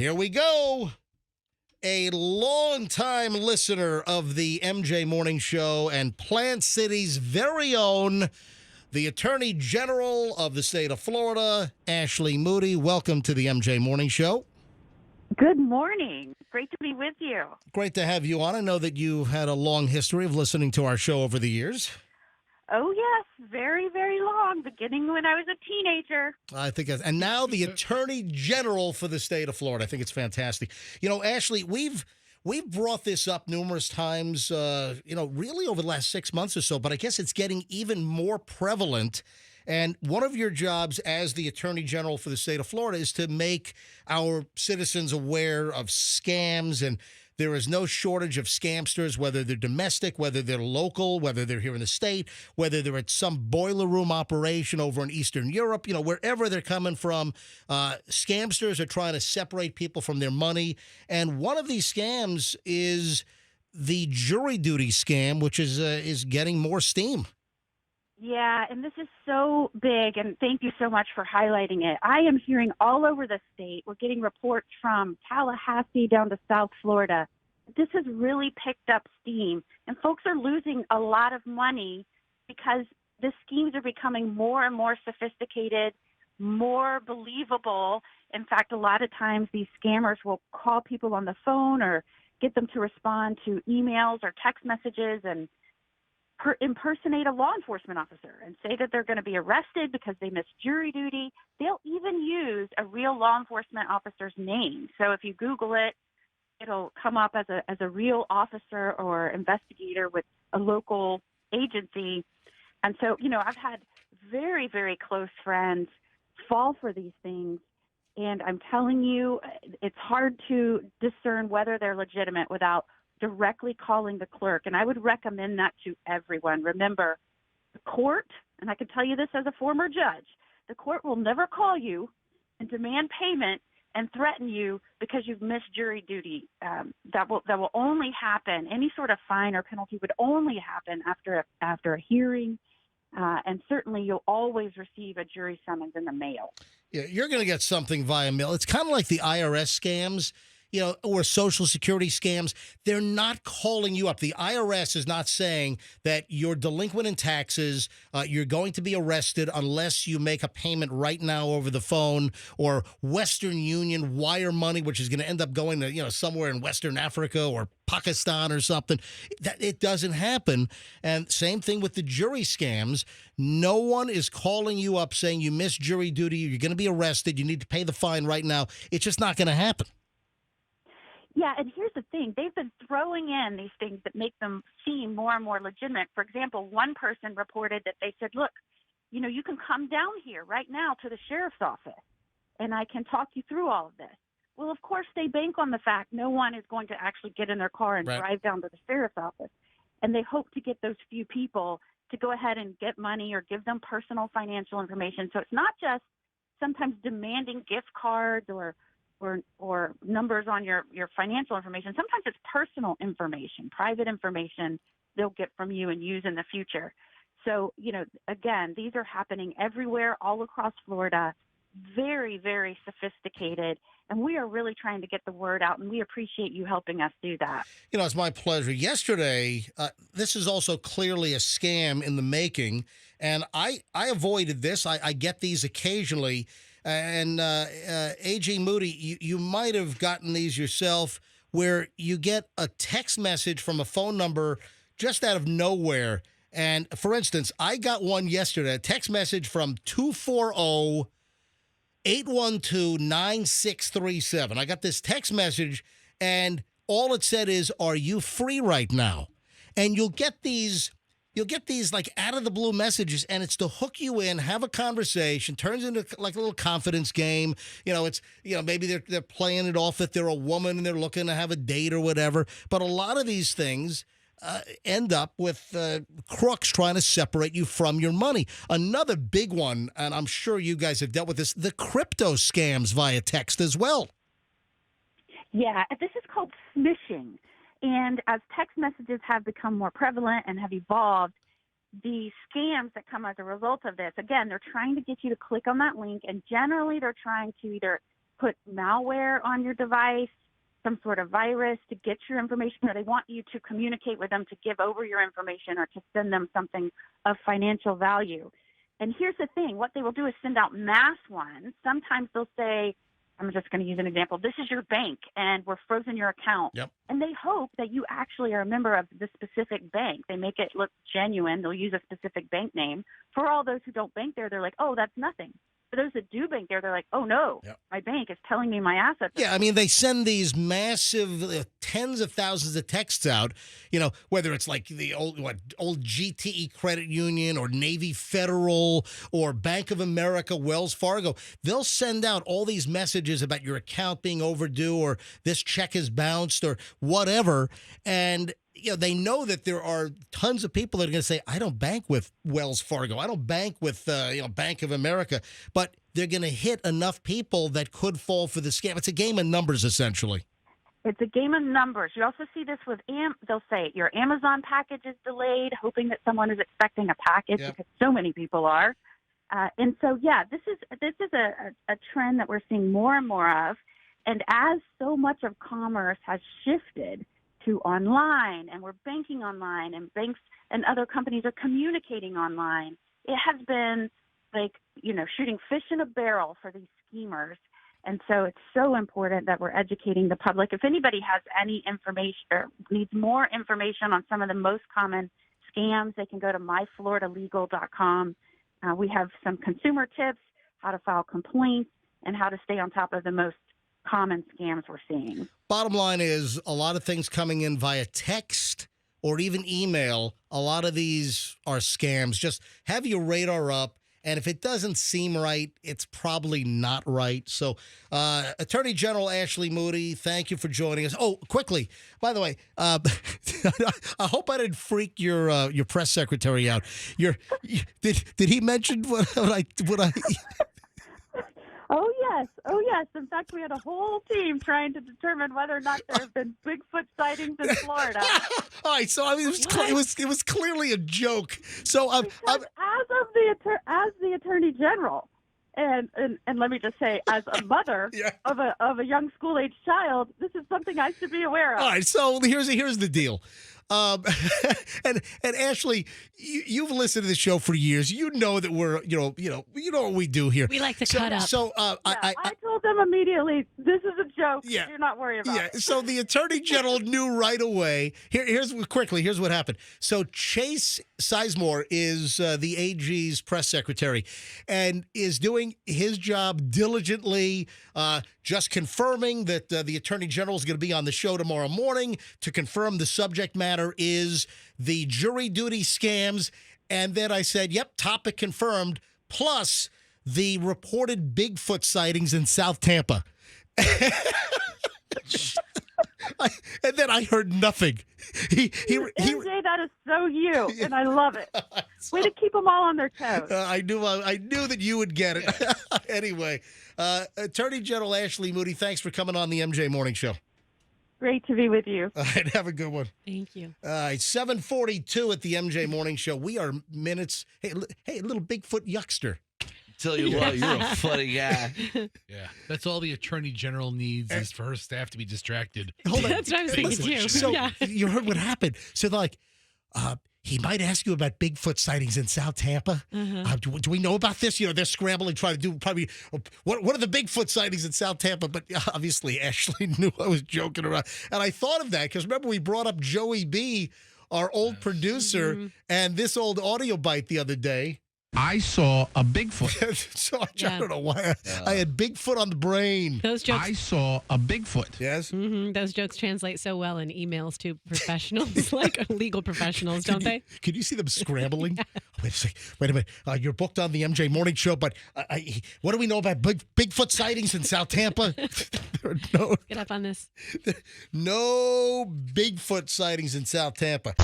Here we go. A longtime listener of the MJ Morning Show and Plant City's very own, the Attorney General of the state of Florida, Ashley Moody. Welcome to the MJ Morning Show. Good morning. Great to be with you. Great to have you on. I know that you've had a long history of listening to our show over the years. Oh, yes. Very, very long, beginning when I was a teenager. I think, and now the Attorney General for the state of Florida. I think it's fantastic. You know, Ashley, we've brought this up numerous times, really over the last 6 months or so, but I guess it's getting even more prevalent. And one of your jobs as the Attorney General for the state of Florida is to make our citizens aware of scams. And there is no shortage of scamsters, whether they're domestic, whether they're local, whether they're here in the state, whether they're at some boiler room operation over in Eastern Europe, wherever they're coming from. Scamsters are trying to separate people from their money. And one of these scams is the jury duty scam, which is getting more steam. Yeah, and this is so big, and thank you so much for highlighting it. I am hearing all over the state. We're getting reports from Tallahassee down to South Florida. This has really picked up steam, and folks are losing a lot of money because the schemes are becoming more and more sophisticated, more believable. In fact, a lot of times these scammers will call people on the phone or get them to respond to emails or text messages and impersonate a law enforcement officer and say that they're going to be arrested because they missed jury duty. They'll even use a real law enforcement officer's name. So if you Google it, it'll come up as a real officer or investigator with a local agency. And so, I've had very, very close friends fall for these things. And I'm telling you, it's hard to discern whether they're legitimate without directly calling the clerk. And I would recommend that to everyone. Remember, the court, and I can tell you this as a former judge, the court will never call you and demand payment and threaten you because you've missed jury duty. That will only happen. Any sort of fine or penalty would only happen after a hearing. And certainly you'll always receive a jury summons in the mail. Yeah, you're going to get something via mail. It's kind of like the IRS scams. Or Social Security scams. They're not calling you up. The IRS is not saying that you're delinquent in taxes, you're going to be arrested unless you make a payment right now over the phone, or Western Union wire money, which is going to end up going to, somewhere in Western Africa or Pakistan or something. That it doesn't happen. And same thing with the jury scams. No one is calling you up saying you missed jury duty, you're going to be arrested, you need to pay the fine right now. It's just not going to happen. Yeah, and here's the thing. They've been throwing in these things that make them seem more and more legitimate. For example, one person reported that they said, look, you can come down here right now to the sheriff's office, and I can talk you through all of this. Well, of course, they bank on the fact no one is going to actually get in their car and drive down to the sheriff's office, and they hope to get those few people to go ahead and get money or give them personal financial information. So it's not just sometimes demanding gift cards or numbers on your financial information. Sometimes it's personal information, private information they'll get from you and use in the future. So, again, these are happening everywhere, all across Florida, very, very sophisticated. And we are really trying to get the word out, and we appreciate you helping us do that. It's my pleasure. Yesterday, this is also clearly a scam in the making, and I avoided this. I get these occasionally. And A.G. Moody, you might have gotten these yourself, where you get a text message from a phone number just out of nowhere. And, for instance, I got one yesterday, a text message from 240-812-9637. I got this text message, and all it said is, "Are you free right now?" And you'll get these like out of the blue messages, and it's to hook you in, have a conversation, turns into like a little confidence game. It's, maybe they're playing it off that they're a woman and they're looking to have a date or whatever. But a lot of these things end up with crooks trying to separate you from your money. Another big one, and I'm sure you guys have dealt with this, the crypto scams via text as well. Yeah, this is called smishing. And as text messages have become more prevalent and have evolved, the scams that come as a result of this, again, they're trying to get you to click on that link, and generally they're trying to either put malware on your device, some sort of virus to get your information, or they want you to communicate with them to give over your information or to send them something of financial value. And here's the thing. What they will do is send out mass ones. Sometimes they'll say, I'm just going to use an example. This is your bank, and we're frozen your account. Yep. And they hope that you actually are a member of the specific bank. They make it look genuine. They'll use a specific bank name. For all those who don't bank there, they're like, oh, that's nothing. For those that do bank there, they're like, oh, no, my bank is telling me my assets. Yeah, I mean, they send these massive tens of thousands of texts out, whether it's like the old GTE Credit Union or Navy Federal or Bank of America, Wells Fargo. They'll send out all these messages about your account being overdue or this check is bounced or whatever. And they know that there are tons of people that are going to say, I don't bank with Wells Fargo. I don't bank with, Bank of America. But they're going to hit enough people that could fall for the scam. It's a game of numbers, essentially. It's a game of numbers. You also see this with, they'll say your Amazon package is delayed, hoping that someone is expecting a package because so many people are. And so, this is a trend that we're seeing more and more of. And as so much of commerce has shifted to online, and we're banking online, and banks and other companies are communicating online, it has been like, shooting fish in a barrel for these schemers. And so it's so important that we're educating the public. If anybody has any information or needs more information on some of the most common scams, they can go to myfloridalegal.com. We have some consumer tips, how to file complaints, and how to stay on top of the most common scams we're seeing. Bottom line is a lot of things coming in via text or even email. A lot of these are scams. Just have your radar up. And if it doesn't seem right, it's probably not right. So, Attorney General Ashley Moody, thank you for joining us. Oh, quickly, by the way, I hope I didn't freak your press secretary out. Did he mention what I? Oh, yes. In fact, we had a whole team trying to determine whether or not there have been Bigfoot sightings in Florida. All right, so I mean, it was clearly a joke. So as the Attorney General, and let me just say, as a mother of a young school-age child, this is something I should be aware of. All right, so here's the deal. And Ashley, you've listened to the show for years. You know that we're, you know what we do here. We like to cut up. So I told them immediately, this is a joke. Yeah. Do not worry about it. So the Attorney General knew right away. Here's what happened. So Chase Sizemore is the AG's press secretary and is doing his job diligently, just confirming that the Attorney General is going to be on the show tomorrow morning to confirm the subject matter is the jury duty scams. And then I said, yep, topic confirmed, plus the reported Bigfoot sightings in South Tampa. And then I heard nothing. MJ, that is so you, and I love it. Way to keep them all on their toes. I knew that you would get it. Anyway, Attorney General Ashley Moody, thanks for coming on the MJ Morning Show. Great to be with you. All right, have a good one. Thank you. All right, 7:42 at the MJ Morning Show. We are minutes. Hey, little Bigfoot yuckster. Tell you what, you're a funny guy. Yeah, that's all the Attorney General needs is for her staff to be distracted. Hold on. That's what I was thinking too. So you heard what happened. So they're like, he might ask you about Bigfoot sightings in South Tampa. Do we know about this? They're scrambling, trying to do probably what are the Bigfoot sightings in South Tampa? But obviously, Ashley knew I was joking around, and I thought of that because remember we brought up Joey B, our old producer, and this old audio bite the other day. I saw a Bigfoot. So I don't know why I had Bigfoot on the brain. Those jokes. I saw a Bigfoot. Yes. Those jokes translate so well in emails to professionals, like legal professionals, don't they? Can you see them scrambling? Wait a minute. You're booked on the MJ Morning Show, but what do we know about Bigfoot sightings in South Tampa? Get up on this. No Bigfoot sightings in South Tampa.